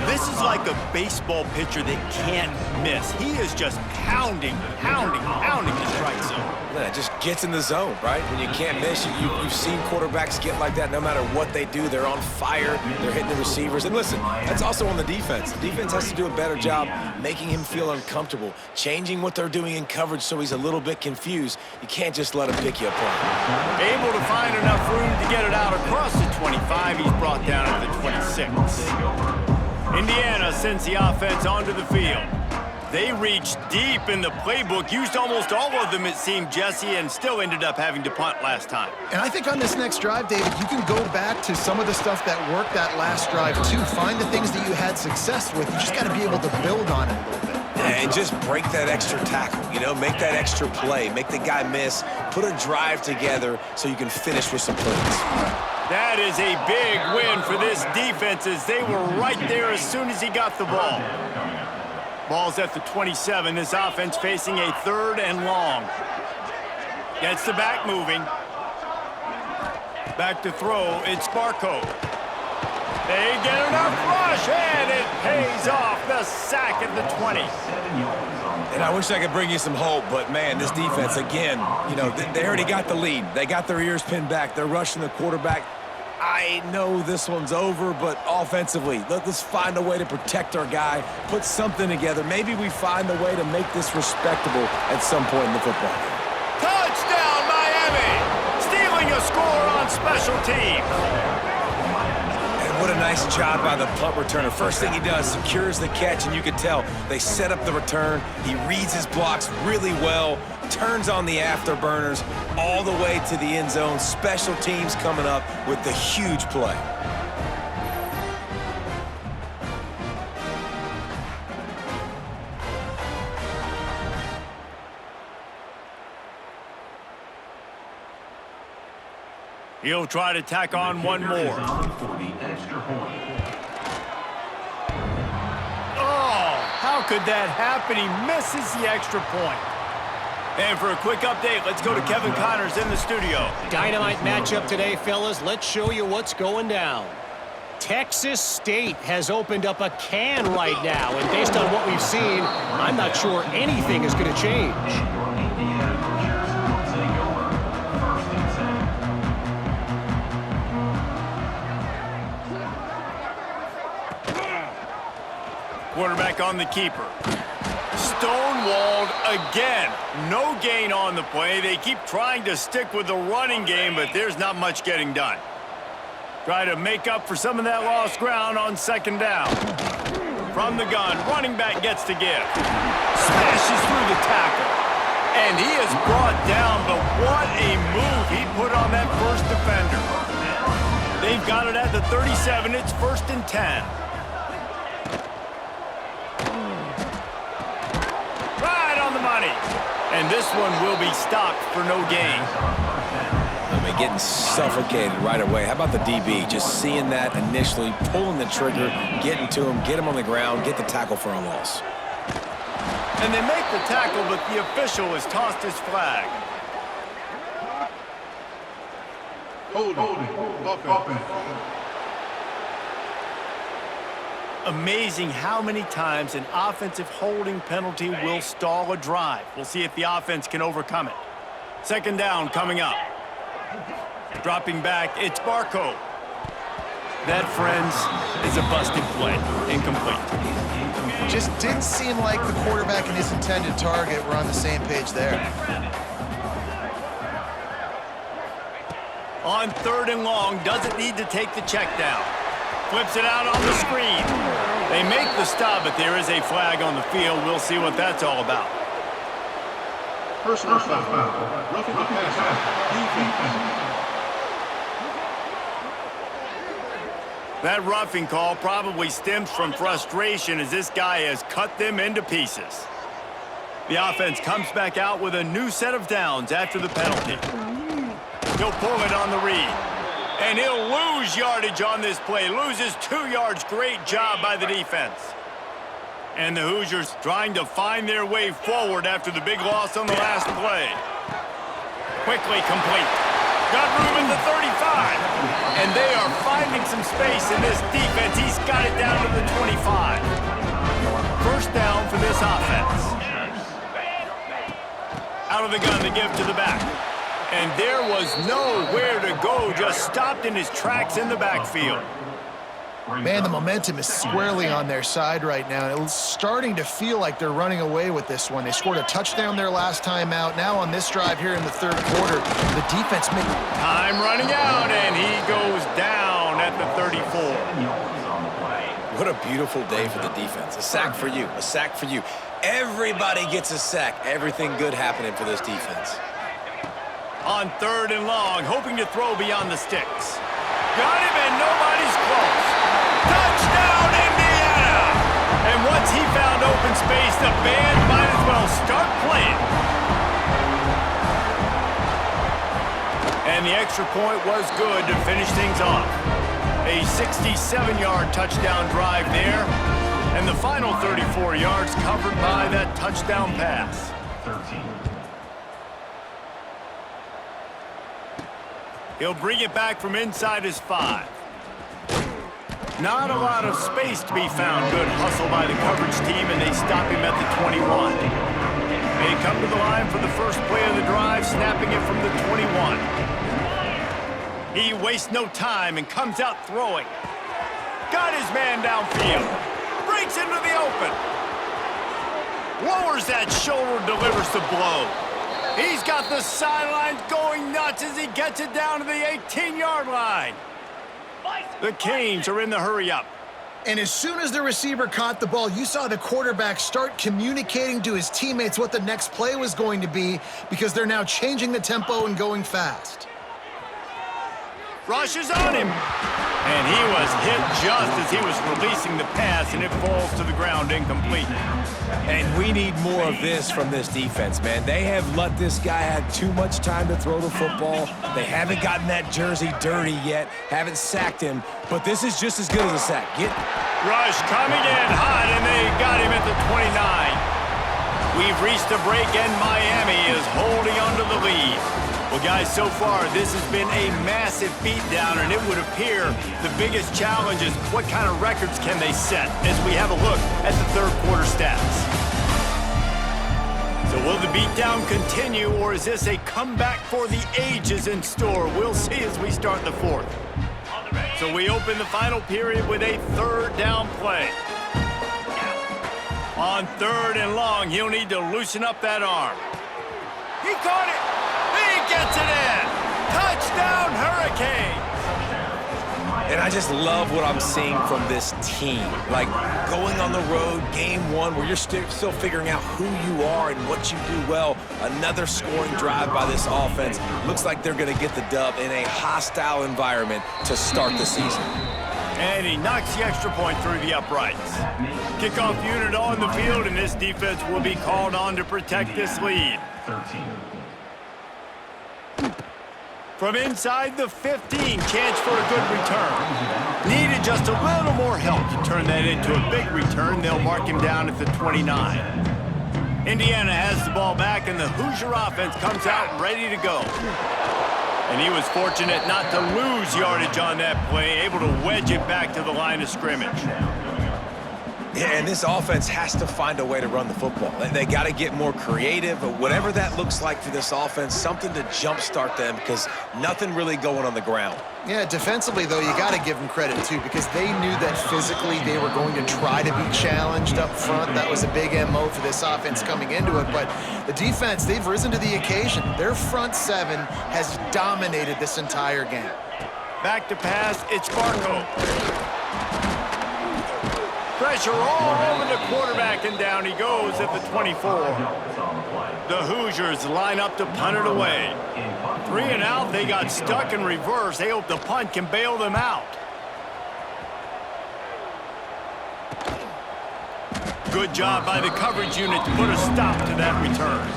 This is like a baseball pitcher that can't miss. He is just pounding the strike zone. Yeah, it just gets in the zone, right? When you can't miss, you've seen quarterbacks get like that no matter what they do. They're on fire. They're hitting the receivers. And listen, that's also on the defense. The defense has to do a better job making him feel uncomfortable, changing what they're doing in coverage so he's a little bit confused. You can't just let him pick you apart. Able to find enough room to get it out across the 25. He's brought down at the 26. Indiana sends the offense onto the field. They reached deep in the playbook, used almost all of them, it seemed, Jesse, and still ended up having to punt last time. And I think on this next drive, David, you can go back to some of the stuff that worked that last drive, too. Find the things that you had success with. You just got to be able to build on it a little bit. And just break that extra tackle, make that extra play, make the guy miss, put a drive together so you can finish with some points. That is a big win for this defense as they were right there as soon as he got the ball. Ball's at the 27. This offense facing a 3rd and long. Gets the back moving. Back to throw. It's Barco. They get it rush, and it pays off. The sack at the 20. And I wish I could bring you some hope, but, man, this defense, again, you know, they already got the lead. They got their ears pinned back. They're rushing the quarterback. I know this one's over, but offensively, let's find a way to protect our guy, put something together. Maybe we find a way to make this respectable at some point in the football game. Touchdown, Miami! Stealing a score on special teams. And what a nice job by the punt returner. First thing he does, secures the catch, and you can tell they set up the return. He reads his blocks really well, turns on the afterburners all the way to the end zone. Special teams coming up with the huge play. He'll try to tack on one more. Oh, how could that happen? He misses the extra point. And for a quick update, let's go to Kevin Connors in the studio. Dynamite matchup today, fellas. Let's show you what's going down. Texas State has opened up a can right now, and based on what we've seen, I'm not sure anything is going to change. Quarterback on the keeper. Stonewalled again. No gain on the play. They keep trying to stick with the running game, but there's not much getting done. Try to make up for some of that lost ground on second down. From the gun, running back gets to give. Smashes through the tackle. And he is brought down, but what a move he put on that first defender. They've got it at the 37. It's 1st and 10. And this one will be stopped for no gain. I mean, getting suffocated right away. How about the DB? Just seeing that initially, pulling the trigger, getting to him, get him on the ground, get the tackle for a loss. And they make the tackle, but the official has tossed his flag. Holding. Amazing how many times an offensive holding penalty will stall a drive. We'll see if the offense can overcome it. Second down coming up. Dropping back, it's Barco. That, friends, is a busted play. Incomplete. Just didn't seem like the quarterback and his intended target were on the same page there. On 3rd and long, doesn't need to take the check down. Flips it out on the screen. They make the stop, but there is a flag on the field. We'll see what that's all about. Personal foul. Roughing the passer. That roughing call probably stems from frustration as this guy has cut them into pieces. The offense comes back out with a new set of downs after the penalty. He'll pull it on the read. And he'll lose yardage on this play. Loses 2 yards. Great job by the defense. And the Hoosiers trying to find their way forward after the big loss on the last play. Quickly complete. Got room in the 35. And they are finding some space in this defense. He's got it down to the 25. First down for this offense. Out of the gun to give to the back. And there was nowhere to go, just stopped in his tracks in the backfield. Man, the momentum is squarely on their side right now. It's starting to feel like they're running away with this one. They scored a touchdown their last time out. Now on this drive here in the 3rd quarter, the defense made... Time running out, and he goes down at the 34. What a beautiful day for the defense. A sack for you, a sack for you. Everybody gets a sack. Everything good happening for this defense. On 3rd and long, hoping to throw beyond the sticks. Got him, and nobody's close. Touchdown, Indiana! And once he found open space, the band might as well start playing. And the extra point was good to finish things off. A 67-yard touchdown drive there, and the final 34 yards covered by that touchdown pass. 13. He'll bring it back from inside his 5. Not a lot of space to be found. Good hustle by the coverage team, and they stop him at the 21. They come to the line for the first play of the drive, snapping it from the 21. He wastes no time and comes out throwing. Got his man downfield. Breaks into the open. Lowers that shoulder, delivers the blow. He's got the sidelines going nuts as he gets it down to the 18-yard line. The Canes are in the hurry-up. And as soon as the receiver caught the ball, you saw the quarterback start communicating to his teammates what the next play was going to be because they're now changing the tempo and going fast. Rushes on him. And he was hit just as he was releasing the pass, and it falls to the ground incomplete. And we need more of this from this defense, man. They have let this guy have too much time to throw the football. They haven't gotten that jersey dirty yet, haven't sacked him, but this is just as good as a sack. Rush coming in hot, and they got him at the 29. We've reached a break, and Miami is holding onto the lead. Well, guys, so far, this has been a massive beatdown, and it would appear the biggest challenge is what kind of records can they set as we have a look at the third quarter stats. So will the beatdown continue, or is this a comeback for the ages in store? We'll see as we start the fourth. So we open the final period with a third down play. On third and long, he'll need to loosen up that arm. He caught it. He gets it in. Touchdown, Hurricanes. And I just love what I'm seeing from this team. Like going on the road, game one, where you're still figuring out who you are and what you do well. Another scoring drive by this offense. Looks like they're going to get the dub in a hostile environment to start the season. And he knocks the extra point through the uprights. Kickoff unit on the field, and this defense will be called on to protect this lead. From inside the 15, chance for a good return. Needed just a little more help to turn that into a big return. They'll mark him down at the 29. Indiana has the ball back, and the Hoosier offense comes out ready to go. And he was fortunate not to lose yardage on that play, able to wedge it back to the line of scrimmage. Yeah, and this offense has to find a way to run the football. They got to get more creative, but whatever that looks like for this offense, something to jumpstart them because nothing really going on the ground. Yeah, defensively, though, you got to give them credit, too, because they knew that physically they were going to try to be challenged up front. That was a big MO for this offense coming into it. But the defense, they've risen to the occasion. Their front seven has dominated this entire game. Back to pass, it's Barco. Pressure all over the quarterback, and down he goes at the 24. The Hoosiers line up to punt it away. 3 and out, they got stuck in reverse. They hope the punt can bail them out. Good job by the coverage unit to put a stop to that return.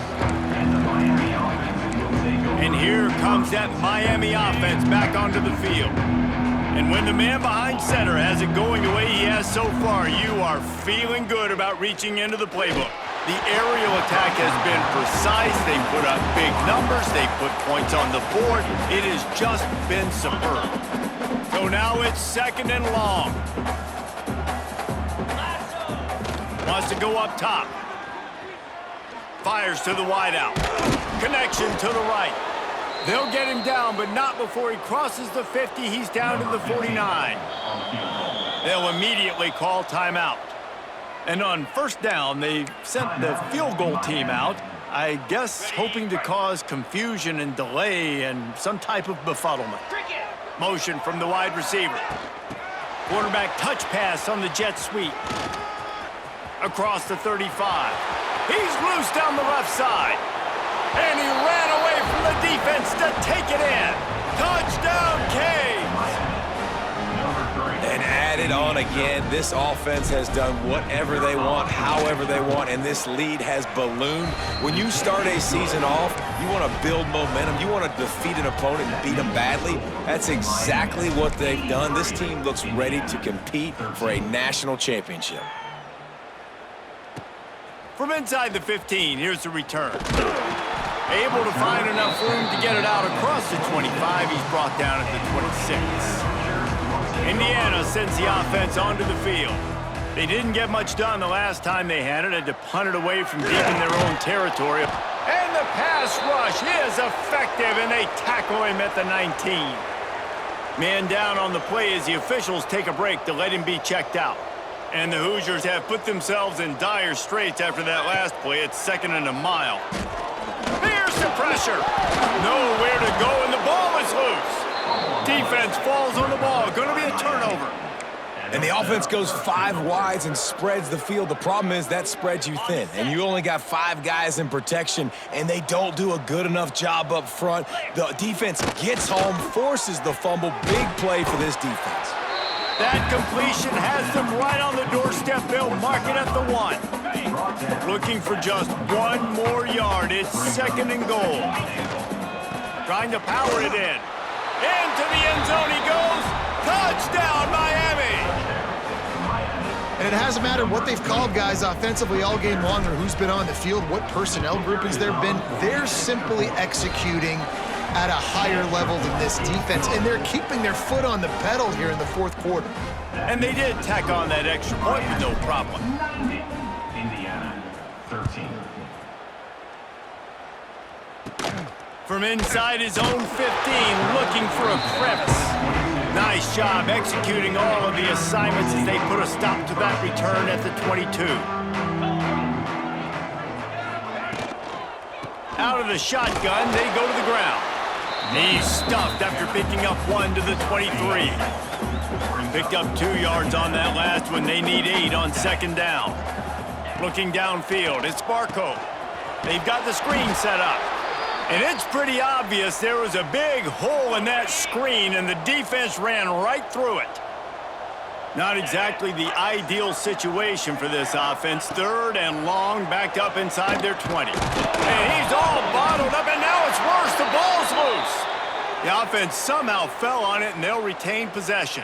And here comes that Miami offense back onto the field. And when the man behind center has it going the way he has so far, you are feeling good about reaching into the playbook. The aerial attack has been precise. They put up big numbers. They put points on the board. It has just been superb. So now it's second and long. Wants to go up top. Fires to the wideout. Connection to the right. They'll get him down, but not before he crosses the 50. He's down to the 49. They'll immediately call timeout. And on first down, they sent the field goal team out, I guess hoping to cause confusion and delay and some type of befuddlement. Motion from the wide receiver. Quarterback touch pass on the jet sweep. Across the 35. He's loose down the left side. And he ran away from the defense to take it in. Touchdown, Canes! And added on again, this offense has done whatever they want, however they want, and this lead has ballooned. When you start a season off, you want to build momentum. You want to defeat an opponent and beat them badly. That's exactly what they've done. This team looks ready to compete for a national championship. From inside the 15, here's the return. Able to find enough room to get it out across the 25. He's brought down at the 26. Indiana sends the offense onto the field. They didn't get much done the last time they had it. Had to punt it away from deep in their own territory. And the pass rush is effective, and they tackle him at the 19. Man down on the play as the officials take a break to let him be checked out. And the Hoosiers have put themselves in dire straits after that last play. It's 2nd and a mile. Here's the pressure. Nowhere to go, and the ball is loose. Defense falls on the ball. Going to be a turnover. And the offense goes 5 wides and spreads the field. The problem is that spreads you thin, and you only got 5 guys in protection, and they don't do a good enough job up front. The defense gets home, forces the fumble. Big play for this defense. That completion has them right on the doorstep. They'll mark it at the 1. Looking for just 1 more yard. It's 2nd and goal. Trying to power it in. Into the end zone he goes. Touchdown, Miami! And it hasn't mattered what they've called guys offensively all game long or who's been on the field, what personnel groupings there have been. They're simply executing at a higher level than this defense, and they're keeping their foot on the pedal here in the 4th quarter. And they did tack on that extra point with no problem. Indiana, 13. From inside his own 15, looking for a crevice. Nice job executing all of the assignments as they put a stop to that return at the 22. Out of the shotgun, they go to the ground. He's stuffed after picking up 1 to the 23. Picked up 2 yards on that last one. They need 8 on 2nd down. Looking downfield, it's Barco. They've got the screen set up. And it's pretty obvious there was a big hole in that screen, and the defense ran right through it. Not exactly the ideal situation for this offense. 3rd and long, backed up inside their 20. And he's all bottled up, and now it's worse. The ball's loose. The offense somehow fell on it, and they'll retain possession.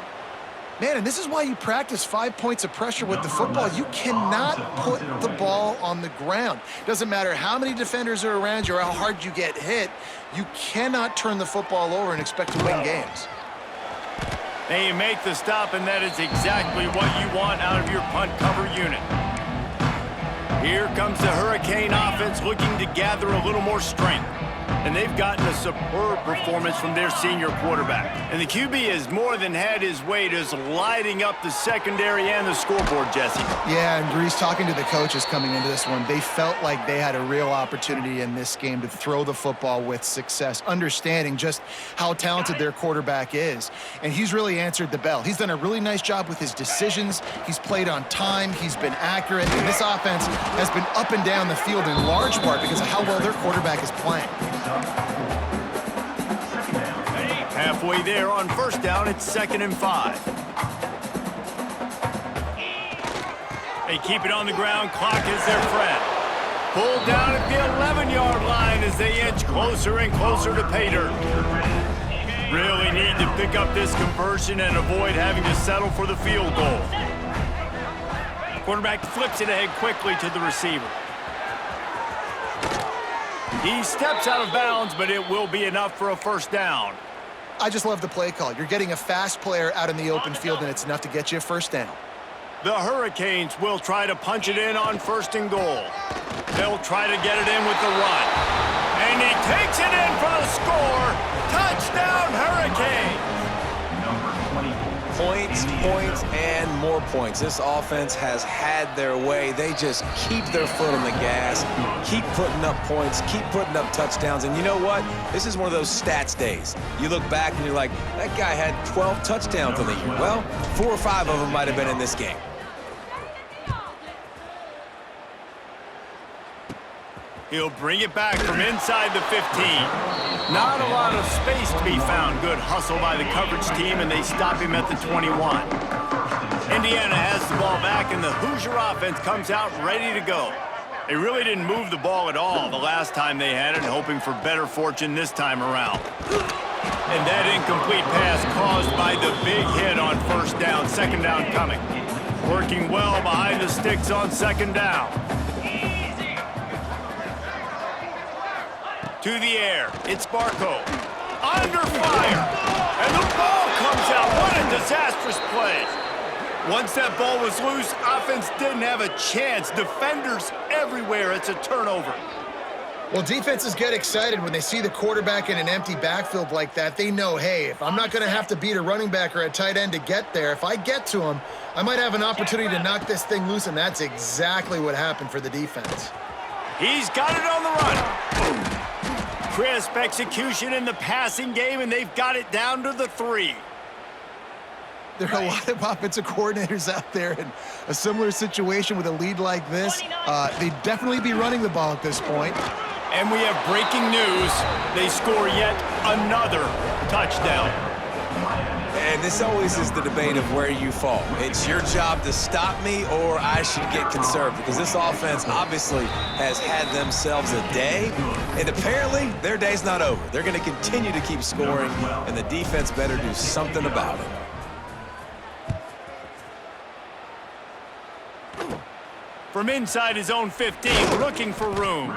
Man, and this is why you practice 5 points of pressure with the football. You cannot put the ball on the ground. Doesn't matter how many defenders are around you or how hard you get hit, you cannot turn the football over and expect to win games. They make the stop, and that is exactly what you want out of your punt cover unit. Here comes the Hurricane offense looking to gather a little more strength. And they've gotten a superb performance from their senior quarterback. And the QB has more than had his way, just lighting up the secondary and the scoreboard, Jesse. Yeah, and Grease, talking to the coaches coming into this one, they felt like they had a real opportunity in this game to throw the football with success, understanding just how talented their quarterback is. And he's really answered the bell. He's done a really nice job with his decisions. He's played on time. He's been accurate. And this offense has been up and down the field in large part because of how well their quarterback is playing. Halfway there on 1st down, it's 2nd and 5. They keep it on the ground. Clock is their friend. Pulled down at the 11-yard line as they inch closer and closer to pay dirt. Really need to pick up this conversion and avoid having to settle for the field goal. Quarterback flips it ahead quickly to the receiver. He steps out of bounds, but it will be enough for a 1st down. I just love the play call. You're getting a fast player out in the open field, and it's enough to get you a 1st down. The Hurricanes will try to punch it in on 1st and goal. They'll try to get it in with the run. And he takes it in for the score. Touchdown, Hurricanes! Points, points, and more points. This offense has had their way. They just keep their foot on the gas, keep putting up points, keep putting up touchdowns. And you know what? This is one of those stats days. You look back and you're like, that guy had 12 touchdowns on the year. Well, 4 or 5 of them might have been in this game. He'll bring it back from inside the 15. Not a lot of space to be found. Good hustle by the coverage team, and they stop him at the 21. Indiana has the ball back, and the Hoosier offense comes out ready to go. They really didn't move the ball at all the last time they had it, hoping for better fortune this time around. And that incomplete pass caused by the big hit on 1st down, 2nd down coming. Working well behind the sticks on 2nd down. To the air, it's Barco. Under fire. And the ball comes out. What a disastrous play. Once that ball was loose, offense didn't have a chance. Defenders everywhere. It's a turnover. Well, defenses get excited when they see the quarterback in an empty backfield like that. They know, hey, if I'm not going to have to beat a running back or a tight end to get there, if I get to him, I might have an opportunity to knock this thing loose, and that's exactly what happened for the defense. He's got it on the run. Crisp execution in the passing game, and they've got it down to the 3. There are a lot of offensive coordinators out there in a similar situation with a lead like this. They'd definitely be running the ball at this point. And we have breaking news. They score yet another touchdown. And this always is the debate of where you fall. It's your job to stop me or I should get conserved, because this offense obviously has had themselves a day, and apparently their day's not over. They're going to continue to keep scoring, and the defense better do something about it. From inside his own 15, looking for room.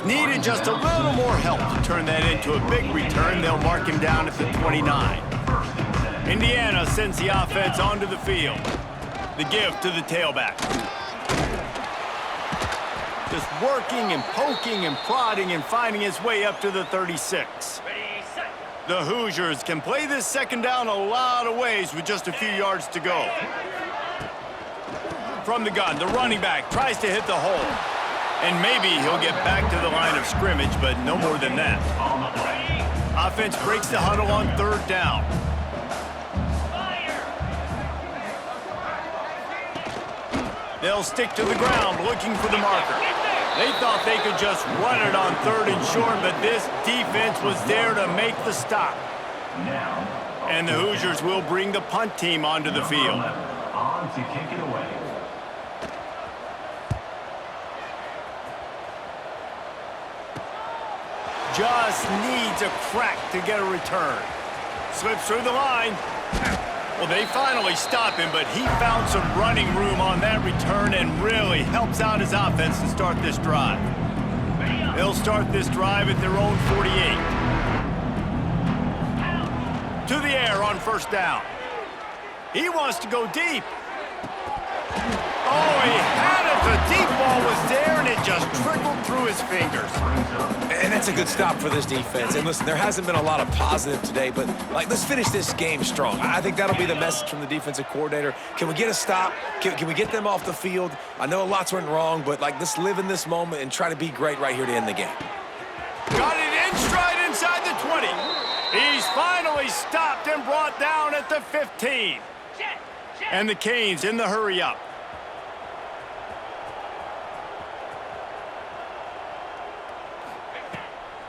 Needed just a little more help to turn that into a big return. They'll mark him down at the 29. Indiana sends the offense onto the field. The give to the tailback. Just working and poking and prodding and finding his way up to the 36. The Hoosiers can play this second down a lot of ways with just a few yards to go. From the gun, the running back tries to hit the hole. And maybe he'll get back to the line of scrimmage, but no more than that. Offense breaks the huddle on 3rd down. They'll stick to the ground looking for the marker. They thought they could just run it on 3rd and short, but this defense was there to make the stop. And the Hoosiers will bring the punt team onto the field. On to kick it away. Just needs a crack to get a return. Slips through the line. Well, they finally stop him, but he found some running room on that return and really helps out his offense to start this drive. They'll start this drive at their own 48. To the air on 1st down. He wants to go deep. Oh, he had it. The deep ball was there, and it just trickled through his fingers. And that's a good stop for this defense. And listen, there hasn't been a lot of positive today, but let's finish this game strong. I think that'll be the message from the defensive coordinator. Can we get a stop? Can we get them off the field? I know lots went wrong, but let's live in this moment and try to be great right here to end the game. Got it in stride inside the 20. He's finally stopped and brought down at the 15. And the Canes in the hurry up.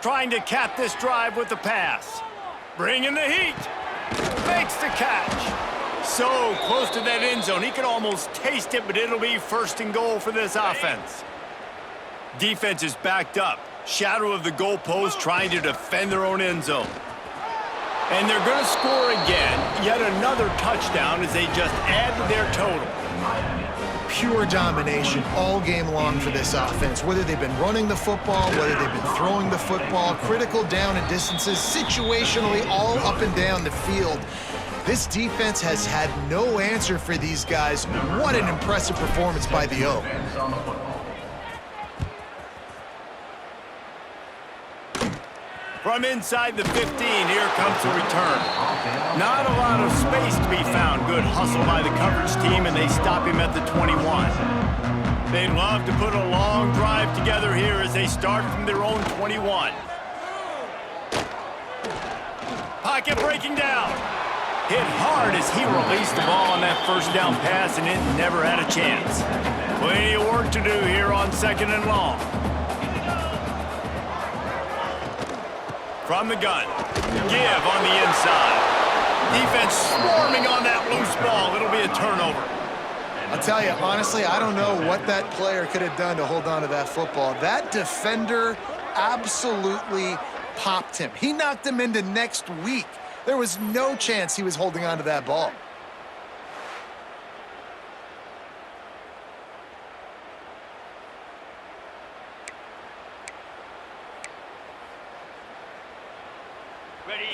Trying to cap this drive with the pass. Bringing the heat. Makes the catch. So close to that end zone. He could almost taste it, but it'll be 1st and goal for this offense. Defense is backed up. Shadow of the goalpost trying to defend their own end zone. And they're going to score again. Yet another touchdown as they just add to their total. Pure domination all game long for this offense. Whether they've been running the football, whether they've been throwing the football, critical down and distances, situationally all up and down the field. This defense has had no answer for these guys. What an impressive performance by the O. From inside the 15, here comes the return. Not a lot of space to be found. Good hustle by the coverage team, and they stop him at the 21. They'd love to put a long drive together here as they start from their own 21. Pocket breaking down. Hit hard as he released the ball on that 1st down pass, and it never had a chance. Plenty of work to do here on 2nd and long. From the gun. Give on the inside. Defense swarming on that loose ball. It'll be a turnover. I'll tell you, honestly, I don't know what that player could have done to hold on to that football. That defender absolutely popped him. He knocked him into next week. There was no chance he was holding on to that ball.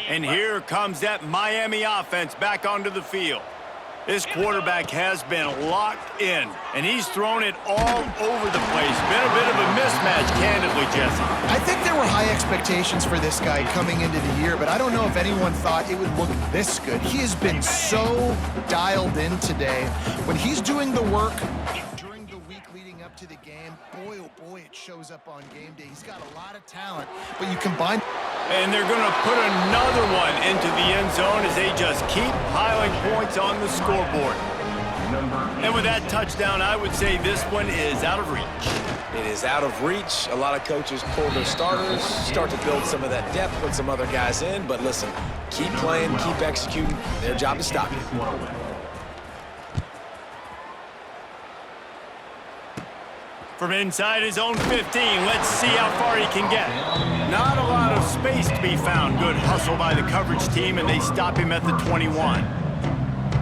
And here comes that Miami offense back onto the field. This quarterback has been locked in, and he's thrown it all over the place. Been a bit of a mismatch, candidly, Jesse. I think there were high expectations for this guy coming into the year, but I don't know if anyone thought it would look this good. He has been so dialed in today. When he's doing the work during the week leading up to the game, boy, oh boy, it shows up on game day. He's got a lot of talent, but you combine... And they're going to put another one into the end zone as they just keep piling points on the scoreboard. And with that touchdown, I would say this one is out of reach. It is out of reach. A lot of coaches pull their starters, start to build some of that depth, put some other guys in. But listen, keep playing, keep executing. Their job is stop you. From inside his own 15, let's see how far he can get. Not a lot of space to be found. Good hustle by the coverage team, and they stop him at the 21.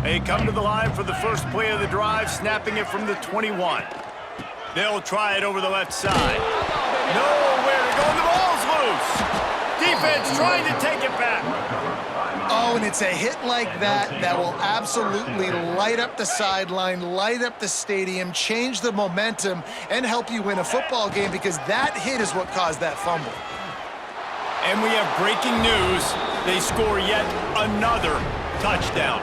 They come to the line for the first play of the drive, snapping it from the 21. They'll try it over the left side. Nowhere to go, and the ball's loose. Defense trying to take it back. Oh, and it's a hit like that that will absolutely light up the sideline, light up the stadium, change the momentum, and help you win a football game, because that hit is what caused that fumble. And we have breaking news. They score yet another touchdown.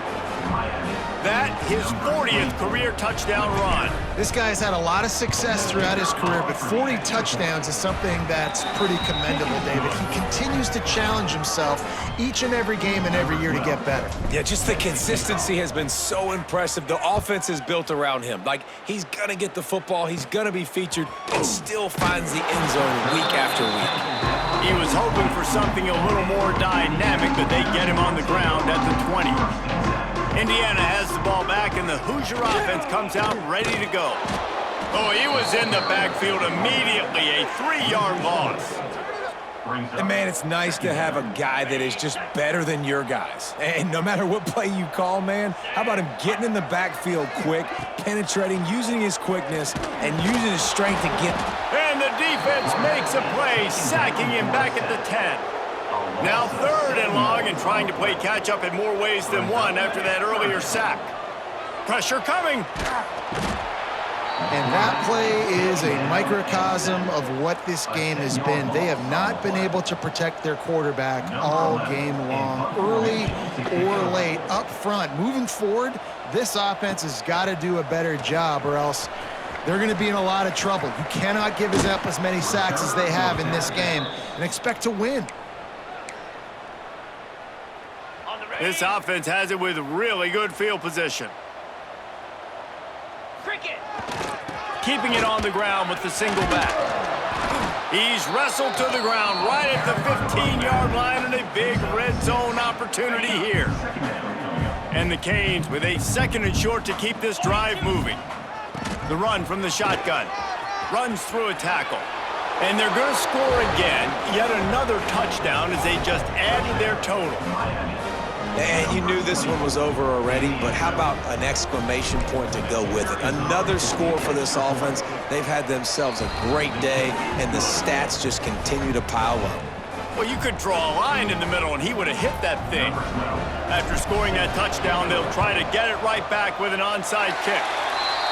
That, his 40th career touchdown run. This guy's had a lot of success throughout his career, but 40 touchdowns is something that's pretty commendable, David. He continues to challenge himself each and every game and every year to get better. Yeah, just the consistency has been so impressive. The offense is built around him. Like, he's going to get the football, he's going to be featured, and still finds the end zone week after week. He was hoping for something a little more dynamic, but they get him on the ground at the 20. Indiana has the ball back, and the Hoosier offense comes out ready to go. Oh, he was in the backfield immediately, a 3-yard loss. And, man, it's nice to have a guy that is just better than your guys. And no matter what play you call, man, how about him getting in the backfield quick, penetrating, using his quickness, and using his strength to get... And the defense makes a play, sacking him back at the 10. Now 3rd and long, and trying to play catch-up in more ways than one after that earlier sack. Pressure coming. And that play is a microcosm of what this game has been. They have not been able to protect their quarterback all game long, early or late, up front. Moving forward, this offense has got to do a better job, or else they're going to be in a lot of trouble. You cannot give up as many sacks as they have in this game and expect to win. This offense has it with really good field position. Keeping it on the ground with the single back. He's wrestled to the ground right at the 15-yard line, and a big red zone opportunity here. And the Canes with a 2nd and short to keep this drive moving. The run from the shotgun. Runs through a tackle. And they're going to score again. Yet another touchdown as they just added their total. And you knew this one was over already, but how about an exclamation point to go with it? Another score for this offense. They've had themselves a great day, and the stats just continue to pile up. Well, you could draw a line in the middle, and he would have hit that thing. After scoring that touchdown, they'll try to get it right back with an onside kick.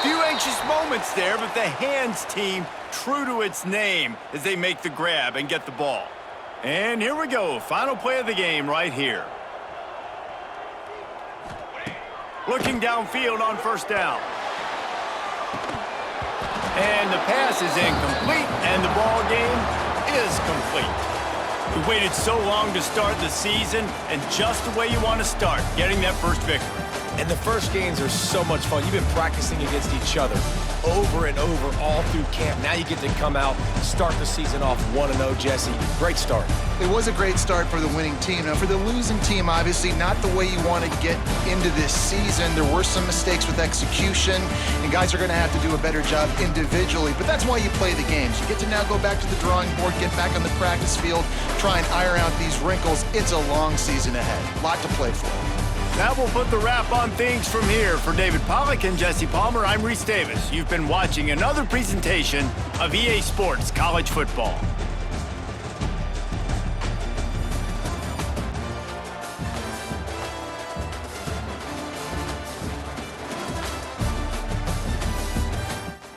Few anxious moments there, but the hands team true to its name as they make the grab and get the ball. And here we go, final play of the game right here. Looking downfield on 1st down. And the pass is incomplete, and the ball game is complete. We waited so long to start the season, and just the way you want to start, getting that first victory. And the first games are so much fun. You've been practicing against each other over and over all through camp. Now you get to come out, start the season off 1-0, Jesse. Great start. It was a great start for the winning team. Now, for the losing team, obviously not the way you want to get into this season. There were some mistakes with execution, and guys are going to have to do a better job individually. But that's why you play the games. You get to now go back to the drawing board, get back on the practice field, try and iron out these wrinkles. It's a long season ahead. A lot to play for. That will put the wrap on things from here. For David Pollack and Jesse Palmer, I'm Reese Davis. You've been watching another presentation of EA Sports College Football.